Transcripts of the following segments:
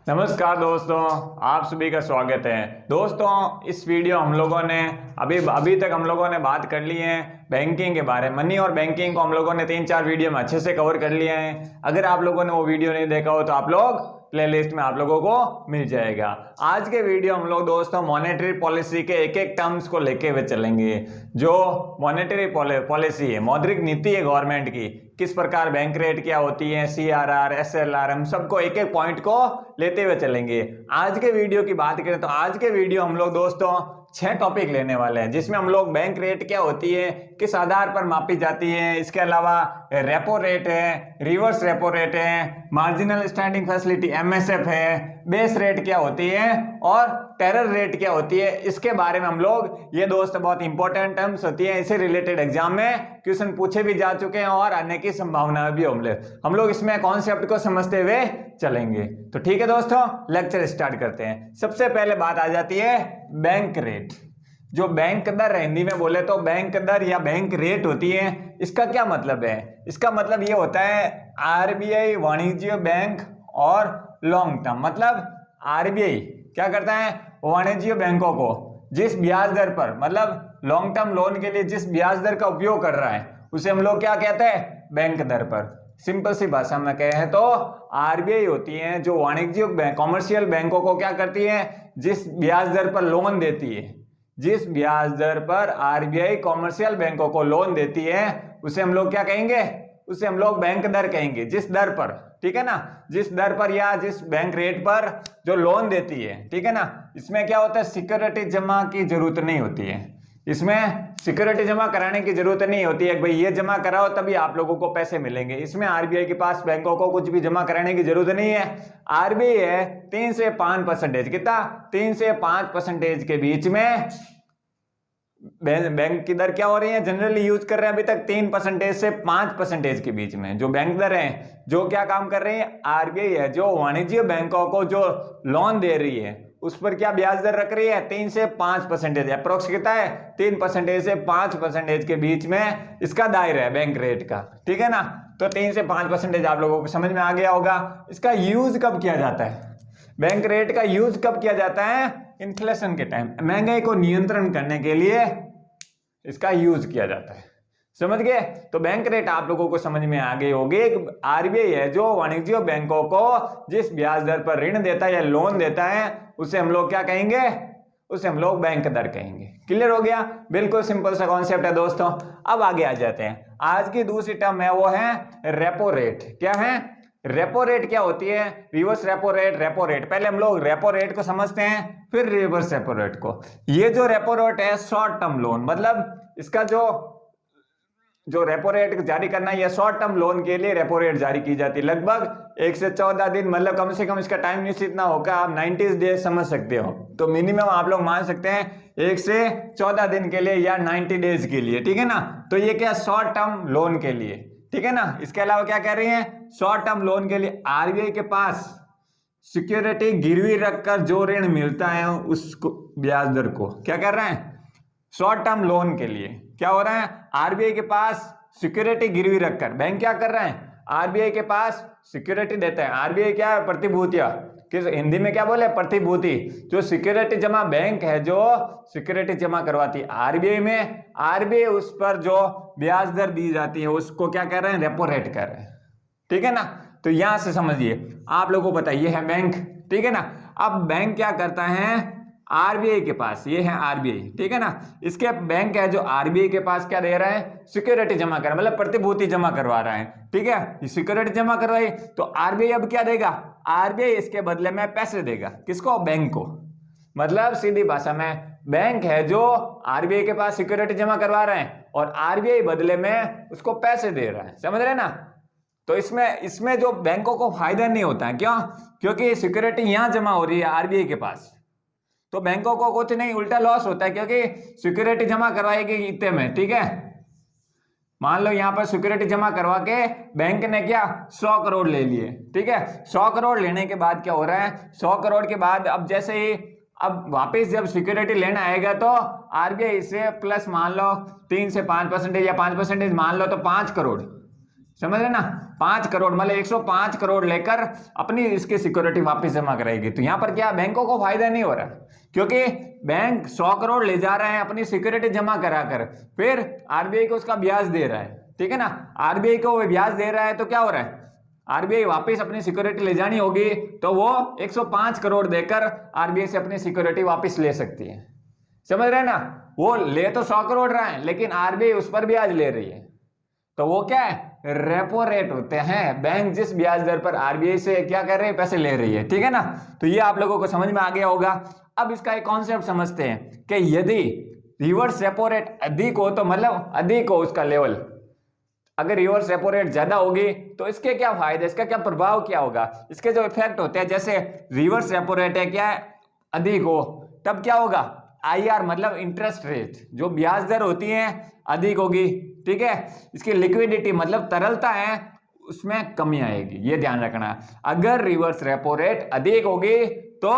नमस्कार दोस्तों, आप सभी का स्वागत है। दोस्तों, इस वीडियो हम लोगों ने अभी तक हम लोगों ने बात कर ली है बैंकिंग के बारे में। मनी और बैंकिंग को हम लोगों ने 3-4 वीडियो में अच्छे से कवर कर लिया है। अगर आप लोगों ने वो वीडियो नहीं देखा हो तो आप लोग प्लेलिस्ट में आप लोगों को मिल जाएगा। आज के वीडियो हम लोग दोस्तों मॉनेटरी पॉलिसी के एक एक टर्म्स को लेके हुए चलेंगे। जो मॉनेटरी पॉलिसी है, मौद्रिक नीति है गवर्नमेंट की, किस प्रकार बैंक रेट क्या होती है, CRR, SLR, हम सबको एक एक पॉइंट को लेते हुए चलेंगे। आज के वीडियो की बात करें तो आज के वीडियो हम लोग दोस्तों 6 टॉपिक लेने वाले हैं, जिसमें हम लोग बैंक रेट क्या होती है, किस आधार पर मापी जाती है, इसके अलावा रेपो रेट है, रिवर्स रेपो रेट है, मार्जिनल स्टैंडिंग फैसिलिटी MSF है, बेस रेट क्या होती है और टेरर रेट क्या होती है, इसके बारे में हम लोग, ये दोस्त बहुत इंपॉर्टेंट टर्म्स होती है, इसे रिलेटेड एग्जाम में क्वेश्चन पूछे भी जा चुके हैं और आने की संभावना भी हम लोग इसमें कॉन्सेप्ट को समझते हुए चलेंगे। तो ठीक है दोस्तों, लेक्चर स्टार्ट करते हैं। सबसे पहले बात आ जाती है बैंक रेट। जो बैंक दर है, हिंदी में बोले तो बैंक दर या बैंक रेट होती है, इसका क्या मतलब है? इसका मतलब ये होता है RBI वाणिज्य बैंक और लॉन्ग टर्म। मतलब RBI क्या करता है, वाणिज्य बैंकों को जिस ब्याज दर पर, मतलब लॉन्ग टर्म लोन के लिए जिस ब्याज दर का उपयोग कर रहा है, उसे हम लोग क्या कहते हैं, बैंक दर पर। सिंपल सी भाषा में कहें तो RBI होती है जो वाणिज्यिक बैंक, कॉमर्शियल बैंकों को क्या करती है, जिस ब्याज दर पर लोन देती है, जिस ब्याज दर पर RBI कॉमर्शियल बैंकों को लोन देती है, उसे हम लोग क्या कहेंगे, उसे हम लोग बैंक दर कहेंगे। जिस दर पर, ठीक है ना, जिस दर पर या जिस बैंक रेट पर जो लोन देती है, ठीक है ना। इसमें क्या होता है, सिक्योरिटी जमा की जरूरत नहीं होती है, इसमें सिक्योरिटी जमा कराने की जरूरत नहीं होती है, भाई ये जमा कराओ तभी आप लोगों को पैसे मिलेंगे। इसमें RBI के पास बैंकों को कुछ भी जमा कराने की जरूरत नहीं है। RBI है 3 से 5%, कितना, 3 से 5% के बीच में बैंक की दर क्या हो रही है, जनरली यूज कर रहे हैं अभी तक 3% से 5% के बीच में जो बैंक दर है, जो क्या काम कर रही है, RBI है जो वाणिज्य बैंकों को जो लोन दे रही है उस पर क्या ब्याज दर रख रही है, 3 से 5%। अप्रोक्स कितना है, 3% से 5% के बीच में इसका दायरा है बैंक रेट का, ठीक है ना। तो 3 से 5% आप लोगों को समझ में आ गया होगा। इसका यूज कब किया जाता है, बैंक रेट का यूज कब किया जाता है, इन्फ्लेशन के टाइम, महंगाई को नियंत्रण करने के लिए इसका यूज किया जाता है। समझ गए? तो बैंक रेट आप लोगों को समझ में आ गई होगी। RBI है जो वाणिज्य बैंकों को जिस ब्याज दर पर ऋण देता है या लोन देता है, उसे हम लोग क्या कहेंगे, उसे हम लोग बैंक दर कहेंगे। क्लियर हो गया? बिल्कुल सिंपल सा कॉन्सेप्ट है दोस्तों। अब आगे आ जाते हैं। आज की दूसरी टर्म है वो है रेपो रेट। क्या है, रेपो रेट क्या होती है, reverse repo rate, repo rate. पहले हम लोग रेपो रेट को समझते हैं, फिर रिवर्स रेपो रेट को। ये जो रेपो रेट है शॉर्ट टर्म लोन, मतलब इसका जो रेपो रेट जारी करना है, ये शॉर्ट टर्म लोन के लिए रेपो रेट जारी की जाती है। लगभग 1 से 14 दिन, मतलब कम से कम इसका टाइम निश्चित ना होगा, आप 90 डेज समझ सकते हो। तो मिनिमम आप लोग मान सकते हैं 1 से 14 दिन के लिए या 90 डेज के लिए, ठीक है ना। तो ये क्या, शॉर्ट टर्म लोन के लिए, ठीक है ना। इसके अलावा क्या कह रही है, शॉर्ट टर्म लोन के लिए RBI के पास सिक्योरिटी गिरवी रखकर जो ऋण मिलता है उसको ब्याज दर को क्या कर रहे हैं, शॉर्ट टर्म लोन के लिए क्या हो रहा है, RBI के पास सिक्योरिटी गिरवी रखकर बैंक क्या कर रहे हैं, RBI के पास सिक्योरिटी देता है। RBI क्या है, प्रतिभूतियां, किस हिंदी में क्या बोले, प्रतिभूति। जो सिक्योरिटी जमा बैंक है जो सिक्योरिटी जमा करवाती है RBI में, RBI उस पर जो ब्याज दर दी जाती है उसको क्या कर रहे हैं, रेपो रेट कर रहे हैं, ठीक है ना। तो यहां से समझिए, आप लोगों को पता ये है बैंक, ठीक है ना। अब बैंक क्या करता है, RBI के पास, ये है RBI, ठीक है ना। इसके बैंक है जो RBI के पास क्या दे रहा है, सिक्योरिटी जमा कर, मतलब प्रतिभूति जमा करवा रहा है, ठीक है। सिक्योरिटी जमा करवाई तो RBI अब क्या देगा, RBI इसके बदले में पैसे देगा, किसको, बैंक को। मतलब सीधी भाषा में बैंक है जो RBI के पास सिक्योरिटी जमा करवा रहे हैं और RBI बदले में उसको पैसे दे रहा है, समझ रहे ना। तो इसमें जो बैंकों को फायदा नहीं होता है, क्यों, क्योंकि सिक्योरिटी यहां जमा हो रही है RBI के पास, तो बैंकों को कुछ नहीं, उल्टा लॉस होता है, क्योंकि सिक्योरिटी जमा करवाएगी इतने में, ठीक है। मान लो यहां पर सिक्योरिटी जमा करवा के बैंक ने क्या 100 करोड़ ले लिए, ठीक है। 100 करोड़ लेने के बाद क्या हो रहा है, 100 करोड़ के बाद अब जैसे ही अब वापस जब सिक्योरिटी लेना आएगा तो RBI इसे प्लस मान लो 3 से 5% या 5% मान लो तो 5 करोड़ समझ रहे ना, 5 करोड़ मतलब 105 करोड़ लेकर अपनी इसकी सिक्योरिटी वापस जमा कराएगी। तो यहाँ पर क्या बैंकों को फायदा नहीं हो रहा, क्योंकि बैंक 100 करोड़ ले जा रहे हैं अपनी सिक्योरिटी जमा कराकर, फिर आरबीआई को उसका ब्याज दे रहा है, ठीक है ना। आरबीआई को वो ब्याज दे रहा है तो क्या हो रहा है, आरबीआई वापस अपनी सिक्योरिटी ले जानी होगी तो वो 105 करोड़ देकर आरबीआई से अपनी सिक्योरिटी वापस ले सकती है। समझ रहे हैं ना, वो ले तो 100 करोड़ रहा है लेकिन आरबीआई उस पर ब्याज ले रही है। तो वो क्या है, रेपो रेट होते हैं, बैंक जिस ब्याज दर पर आरबीआई से क्या कर रहे हैं, पैसे ले रही है, ठीक है ना। तो ये आप लोगों को समझ में आ गया होगा। अब इसका एक कॉन्सेप्ट समझते हैं कि यदि रिवर्स रेपो रेट अधिक हो तो मतलब अधिक हो उसका लेवल, अगर रिवर्स रेपो रेट ज्यादा होगी तो इसके क्या फायदे, इसका क्या प्रभाव क्या होगा, इसके जो इफेक्ट होते हैं, जैसे रिवर्स रेपो रेट है क्या है अधिक हो तब क्या होगा, आईआर मतलब इंटरेस्ट रेट, जो ब्याज दर होती है अधिक होगी, ठीक है। इसकी लिक्विडिटी मतलब तरलता है उसमें कमी आएगी, ये ध्यान रखना। अगर रिवर्स रेपो रेट अधिक होगी तो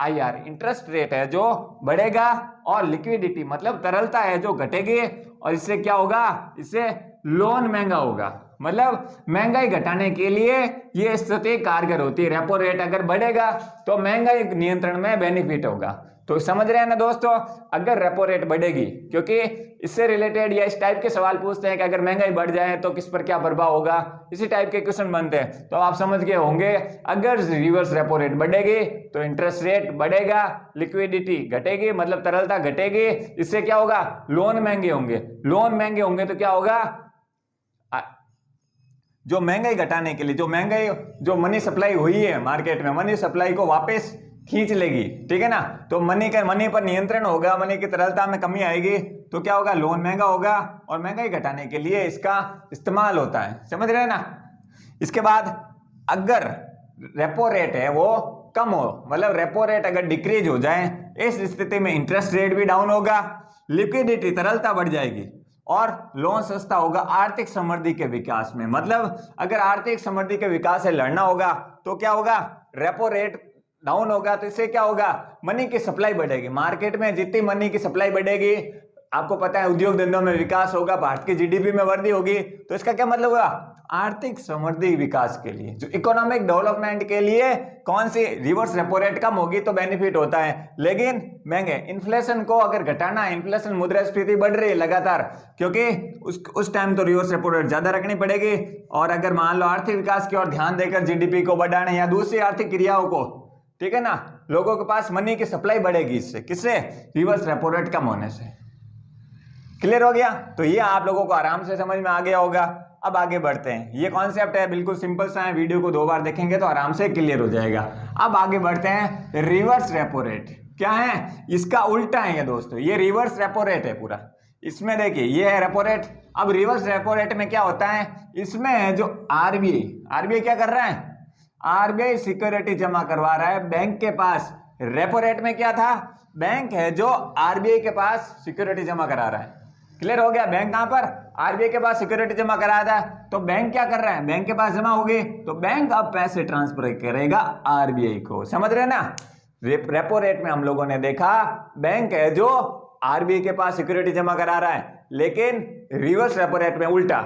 आईआर इंटरेस्ट रेट है जो बढ़ेगा और लिक्विडिटी मतलब तरलता है जो घटेगी, और इससे क्या होगा, इससे लोन महंगा होगा। मतलब महंगाई घटाने के लिए ये स्थिति कारगर होती है। रेपो रेट अगर बढ़ेगा तो महंगाई नियंत्रण में बेनिफिट होगा। तो समझ रहे हैं ना दोस्तों, अगर रेपो रेट बढ़ेगी, क्योंकि इससे रिलेटेड या इस टाइप के सवाल पूछते हैं कि अगर महंगाई बढ़ जाए तो किस पर क्या प्रभाव होगा, इसी टाइप के क्वेश्चन बनते हैं। तो आप समझ गए होंगे, अगर रिवर्स रेपो रेट बढ़ेगी तो इंटरेस्ट रेट बढ़ेगा, लिक्विडिटी घटेगी मतलब तरलता घटेगी, इससे क्या होगा, लोन महंगे होंगे। लोन महंगे होंगे तो क्या होगा, जो महंगाई घटाने के लिए जो मनी सप्लाई हुई है मार्केट में, मनी सप्लाई को वापस खींच लेगी, ठीक है ना। तो मनी पर नियंत्रण होगा, मनी की तरलता में कमी आएगी तो क्या होगा, लोन महंगा होगा और महंगाई घटाने के लिए इसका इस्तेमाल होता है। समझ रहे हैं ना। इसके बाद अगर रेपो रेट है वो कम हो, मतलब रेपो रेट अगर डिक्रीज हो जाए, इस स्थिति में इंटरेस्ट रेट भी डाउन होगा, लिक्विडिटी तरलता बढ़ जाएगी और लोन सस्ता होगा आर्थिक समृद्धि के विकास में। मतलब अगर आर्थिक समृद्धि के विकास से लड़ना होगा तो क्या होगा, रेपो रेट डाउन होगा, तो इससे क्या होगा, मनी की सप्लाई बढ़ेगी। मार्केट में जितनी मनी की सप्लाई बढ़ेगी, आपको पता है उद्योग धंधों में विकास होगा, भारत की जीडीपी में वृद्धि होगी, तो इसका क्या मतलब हुआ, आर्थिक समृद्धि विकास के लिए, जो इकोनॉमिक डेवलपमेंट के लिए कौन सी, रिवर्स रेपो रेट कम होगी तो बेनिफिट होता है। लेकिन महंगे इन्फ्लेशन को अगर घटाना है, इन्फ्लेशन मुद्रास्फीति बढ़ रही है लगातार, क्योंकि उस टाइम तो रिवर्स रेपो रेट ज्यादा रखनी पड़ेगी। और अगर मान लो आर्थिक विकास की ओर ध्यान देकर जीडीपी को बढ़ाने या दूसरी आर्थिक क्रियाओं को, ठीक है ना, लोगों के पास मनी की सप्लाई बढ़ेगी, इससे किससे, रिवर्स रेपो रेट कम होने से। क्लियर हो गया। तो ये आप लोगों को आराम से समझ में आ गया होगा। अब आगे बढ़ते हैं, ये कॉन्सेप्ट है बिल्कुल सिंपल सा है, वीडियो को 2 बार देखेंगे तो आराम से क्लियर हो जाएगा। अब आगे बढ़ते हैं, रिवर्स रेपो रेट क्या है, इसका उल्टा है ये दोस्तों, ये रिवर्स रेपो रेट है पूरा। इसमें देखिए ये है रेपो रेट। अब रिवर्स रेपो रेट में क्या होता है, इसमें जो आरबीआई क्या कर रहा है, आरबीआई सिक्योरिटी जमा करवा रहा है बैंक के पास। रेपो रेट में क्या था, बैंक है जो आरबीआई के पास सिक्योरिटी जमा करा रहा है। क्लियर हो गया, बैंक कहां पर, आरबीआई के पास सिक्योरिटी जमा कराया था, तो बैंक क्या कर रहा है, बैंक के पास जमा हो गई तो बैंक अब पैसे ट्रांसफर करेगा आरबीआई को। समझ रहे हैं ना। रेपो रेट में हम लोगों ने देखा बैंक है जो आरबीआई के पास सिक्योरिटी जमा करा रहा है, लेकिन रिवर्स रेपो रेट में उल्टा,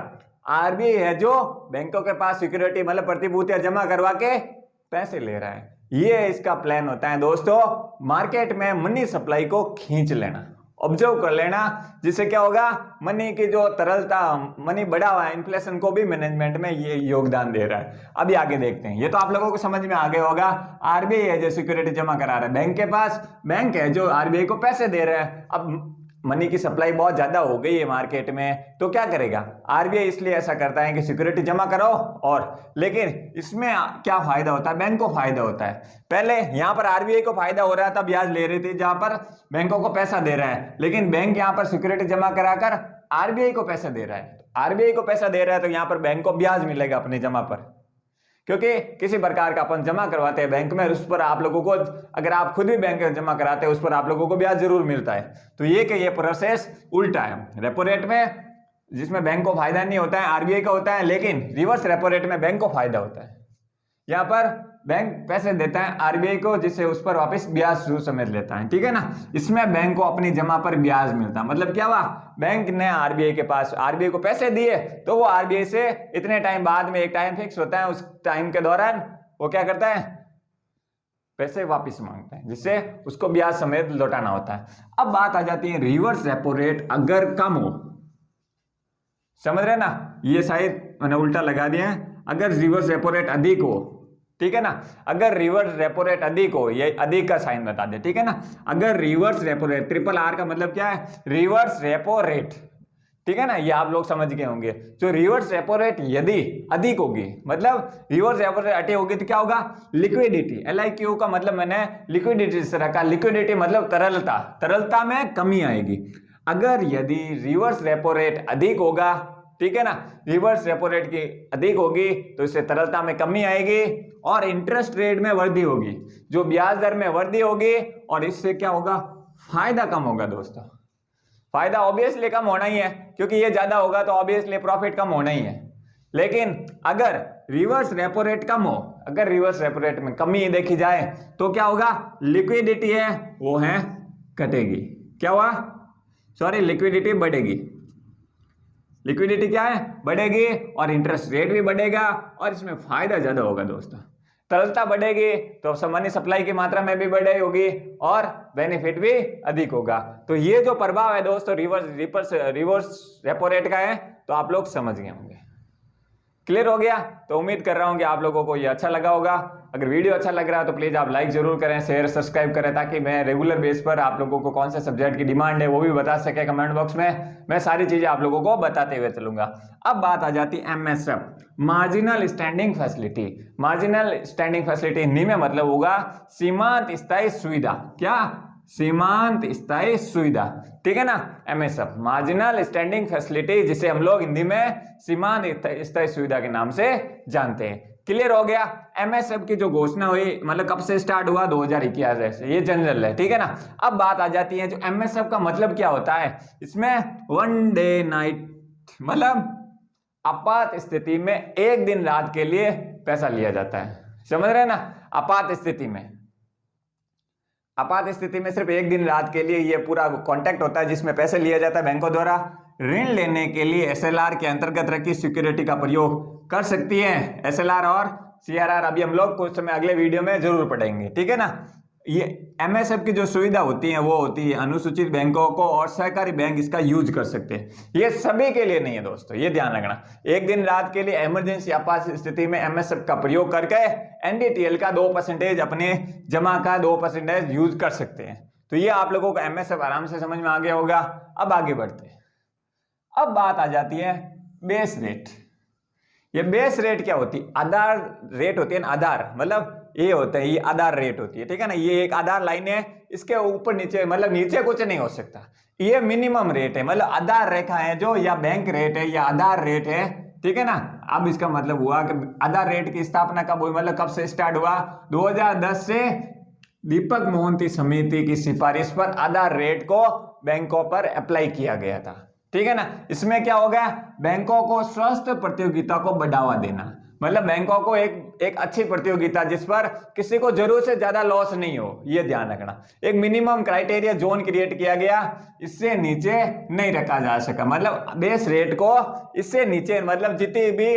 आरबीआई है जो बैंकों के पास सिक्योरिटी मतलब प्रतिभूतियां जमा करवा के पैसे ले रहा है। ये इसका प्लान होता है दोस्तों, मार्केट में मनी सप्लाई को खींच लेना, ऑब्जर्व कर लेना, जिससे क्या होगा, मनी की जो तरलता, मनी बढ़ा हुआ है, इन्फ्लेशन को भी मैनेजमेंट में ये योगदान दे रहा है। अभी आगे देखते हैं, ये तो आप लोगों को समझ में आ गया होगा। आरबीआई है जो सिक्योरिटी जमा करा रहा है बैंक के पास, बैंक है जो आरबीआई को पैसे दे रहा है। अब मनी की सप्लाई बहुत ज्यादा हो गई है मार्केट में, तो क्या करेगा आरबीआई, इसलिए ऐसा करता है कि सिक्योरिटी जमा करो। और लेकिन इसमें क्या फायदा होता है, बैंक को फायदा होता है। पहले यहां पर आरबीआई को फायदा हो रहा था, ब्याज ले रही थी, जहां पर बैंकों को पैसा दे रहा है, लेकिन बैंक यहां पर सिक्योरिटी जमा कराकर आरबीआई को पैसा दे रहा है। आरबीआई को पैसा दे रहा है तो यहां पर बैंक को ब्याज मिलेगा अपने जमा पर, क्योंकि किसी प्रकार का अपन जमा करवाते हैं बैंक में, उस पर आप लोगों को, अगर आप खुद भी बैंक में जमा कराते हैं, उस पर आप लोगों को ब्याज जरूर मिलता है। तो ये प्रोसेस उल्टा है। रेपो रेट में जिसमें बैंक को फायदा नहीं होता है, आरबीआई का होता है, लेकिन रिवर्स रेपो रेट में बैंक को फायदा होता है। यहाँ पर बैंक पैसे देता है आरबीआई को, जिससे उस पर वापस ब्याज सूद समेत लेता है, ठीक है ना। इसमें बैंक को अपनी जमा पर ब्याज मिलता है। मतलब क्या हुआ, बैंक ने आरबीआई के पास, आरबीआई को पैसे दिए तो वो आरबीआई से इतने टाइम बाद में, एक टाइम फिक्स होता है, उस टाइम के दौरान वो क्या करता है, पैसे वापस मांगता है, जिससे उसको ब्याज समेत लौटाना होता है। अब बात आ जाती है रिवर्स रेपो रेट अगर कम हो, समझ रहे ना, ये शायद मैंने उल्टा लगा दिया है। अगर रिवर्स रेपो रेट अधिक हो, ठीक है ना, अगर रिवर्स रेपो रेट अधिक हो, ये अधिक का साइन बता दे, ठीक है ना। अगर reverse repo rate, triple R का मतलब क्या है, रिवर्स रेपो रेट, ठीक है ना, ये आप लोग समझ गए होंगे। जो रिवर्स रेपो रेट यदि अधिक होगी, मतलब रिवर्स रेपो रेट अधिक होगी तो क्या होगा, लिक्विडिटी, LIQ का मतलब मैंने लिक्विडिटी से रखा, लिक्विडिटी मतलब तरलता, तरलता में कमी आएगी। अगर यदि रिवर्स रेपो रेट अधिक होगा, ठीक है ना, रिवर्स रेपो रेट की अधिक होगी तो इससे तरलता में कमी आएगी और इंटरेस्ट रेट में वृद्धि होगी, जो ब्याज दर में वृद्धि होगी, और इससे क्या होगा, फायदा कम होगा दोस्तों। फायदा ऑब्वियसली कम होना ही है, क्योंकि ये ज्यादा होगा तो ऑब्वियसली प्रॉफिट कम होना ही है। लेकिन अगर रिवर्स रेपो रेट कम हो, अगर रिवर्स रेपो रेट में कमी देखी जाए तो क्या होगा, लिक्विडिटी है वो है घटेगी, क्या हुआ, सॉरी, लिक्विडिटी बढ़ेगी, लिक्विडिटी क्या है, बढ़ेगी, और इंटरेस्ट रेट भी बढ़ेगा, और इसमें फायदा ज्यादा होगा दोस्तों। तरलता बढ़ेगी तो सामान्य सप्लाई की मात्रा में भी बढ़े होगी और बेनिफिट भी अधिक होगा। तो ये जो प्रभाव है दोस्तों रिवर्स रेपो रेट का है, तो आप लोग समझ गए होंगे। क्लियर हो गया? तो उम्मीद कर रहा हूं कि आप लोगों को ये अच्छा लगा होगा। अगर वीडियो अच्छा लग रहा है तो प्लीज आप लाइक जरूर करें, शेयर सब्सक्राइब करें, ताकि मैं रेगुलर बेस पर आप लोगों को कौन से सब्जेक्ट की डिमांड है वो भी बता सके कमेंट बॉक्स में। मैं सारी चीजें आप लोगों को बताते हुए चलूंगा। अब बात आ जाती है MSF, marginal standing facility. Marginal standing facility Hindi में मतलब होगा सीमांत स्थायी सुविधा। क्या? सीमांत स्थायी सुविधा, ठीक है ना। MSF मार्जिनल स्टैंडिंग फैसिलिटी, जिसे हम लोग हिंदी में सीमांत स्थायी सुविधा के नाम से जानते हैं। क्लियर हो गया? MSF की जो घोषणा हुई, मतलब कब से स्टार्ट हुआ, 2011 से, ये जनरल है, ठीक है ना। अब बात आ जाती है जो MSF का मतलब क्या होता है। इसमें वन डे नाइट, मतलब आपात स्थिति में एक दिन रात के लिए पैसा लिया जाता है, समझ रहे हैं ना। आपात स्थिति में, आपात स्थिति में सिर्फ एक दिन रात के लिए ये पूरा कॉन्ट्रैक्ट होता है, जिसमें पैसे लिया जाता है बैंकों द्वारा। ऋण लेने के लिए SLR के अंतर्गत रखी सिक्योरिटी का प्रयोग कर सकती है। SLR और CRR अभी हम लोग कुछ समय अगले वीडियो में जरूर पढ़ेंगे, ठीक है ना। ये MSF की जो सुविधा होती है वो होती है अनुसूचित बैंकों को और सहकारी बैंक इसका यूज कर सकते हैं। ये सभी के लिए नहीं है दोस्तों, ये ध्यान रखना। एक दिन रात के लिए इमरजेंसी आपात स्थिति में MSF का प्रयोग करके NDTL का 2% अपने जमा का 2% यूज कर सकते हैं। तो ये आप लोगों को MSF आराम से समझ में आ गया होगा। अब आगे बढ़ते हैं। अब बात आ जाती है बेस रेट। ये बेस रेट क्या होती है? आधार रेट होती है ना, आधार मतलब ये होता है, ये आधार रेट होती है, ठीक है ना। ये एक आधार लाइन है, इसके ऊपर नीचे मतलब नीचे कुछ नहीं हो सकता। ये मिनिमम रेट है, मतलब आधार रेखा है जो, या बैंक रेट है या आधार रेट है, ठीक है ना। अब इसका मतलब हुआ कि आधार रेट की स्थापना कब हुई, मतलब कब से स्टार्ट हुआ, 2010 से दीपक मोहंती समिति की सिफारिश पर आधार रेट को बैंकों पर अप्लाई किया गया था, ठीक है ना। इसमें क्या हो गया, बैंकों को स्वस्थ प्रतियोगिता को बढ़ावा देना, मतलब बैंकों को एक अच्छी प्रतियोगिता जिस पर किसी को जरूरत से ज्यादा लॉस नहीं हो, ये ध्यान रखना। एक मिनिमम क्राइटेरिया जोन क्रिएट किया गया, इससे नीचे नहीं रखा जा सका, मतलब बेस रेट को इससे नीचे, मतलब जितनी भी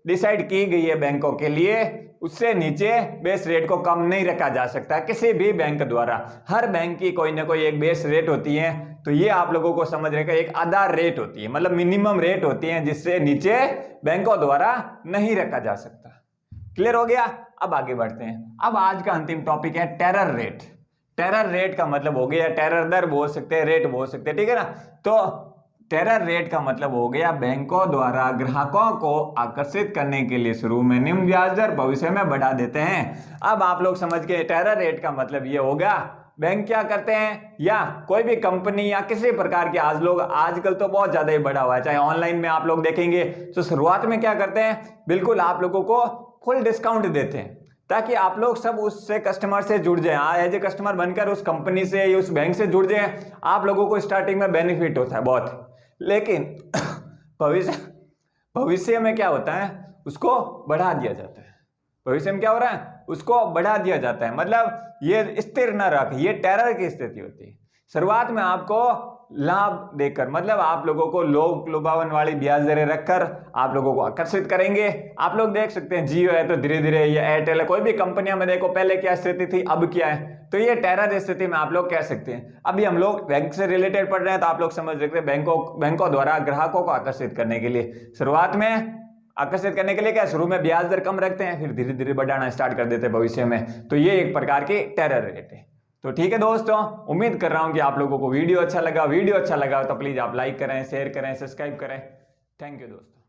डिसाइड की गई है बैंकों के लिए, उससे नीचे बेस रेट को कम नहीं रखा जा सकता किसी भी बैंक द्वारा। हर बैंक की कोई ना कोई एक बेस रेट होती है, तो ये आप लोगों को समझ रहे हैं। एक आधार रेट होती है, मतलब मिनिमम रेट होती है, जिससे नीचे बैंकों द्वारा नहीं रखा जा सकता। क्लियर हो गया? अब आगे बढ़ते हैं। अब आज का अंतिम टॉपिक है टेरर रेट। टेरर रेट का मतलब हो गया, टेरर दर बोल सकते हैं, रेट बोल सकते हैं, ठीक है ना। तो टेरर रेट का मतलब हो गया बैंकों द्वारा ग्राहकों को आकर्षित करने के लिए शुरू में निम्न ब्याज दर भविष्य में बढ़ा देते हैं। अब आप लोग समझ गए, टेरर रेट का मतलब ये होगा बैंक क्या करते हैं, या कोई भी कंपनी या किसी प्रकार के, आज लोग आजकल तो बहुत ज्यादा ही बढ़ा हुआ है, चाहे ऑनलाइन में आप लोग देखेंगे तो शुरुआत में क्या करते हैं, बिल्कुल आप लोगों को फुल डिस्काउंट देते हैं, ताकि आप लोग सब उससे कस्टमर से जुड़ जाए, एज ए कस्टमर बनकर उस कंपनी से या उस बैंक से जुड़ जाए। आप लोगों को स्टार्टिंग में बेनिफिट होता है बहुत, लेकिन भविष्य में क्या होता है, उसको बढ़ा दिया जाता है। भविष्य में क्या हो रहा है, उसको बढ़ा दिया जाता है, मतलब ये स्थिर न रख, ये टेरर की स्थिति होती है। शुरुआत में आपको लाभ देकर, मतलब आप लोगों को लोक लुभावन वाली ब्याज दरें रखकर आप लोगों को आकर्षित करेंगे। आप लोग देख सकते हैं जियो है तो धीरे धीरे, ये एयरटेल है, कोई भी कंपनियों में देखो पहले क्या स्थिति थी अब क्या है, तो ये टेरर स्थिति में आप लोग कह सकते हैं। अभी हम लोग बैंक से रिलेटेड पढ़ रहे हैं तो आप लोग समझ सकते हैं बैंकों द्वारा ग्राहकों को आकर्षित करने के लिए, शुरुआत में आकर्षित करने के लिए क्या, शुरू में ब्याज दर कम रखते हैं, फिर धीरे धीरे बढ़ाना स्टार्ट कर देते हैं भविष्य में, तो ये एक प्रकार की टेरर रेट है। तो ठीक है दोस्तों, उम्मीद कर रहा हूं कि आप लोगों को वीडियो अच्छा लगा तो प्लीज आप लाइक करें, शेयर करें, सब्सक्राइब करें। थैंक यू दोस्तों।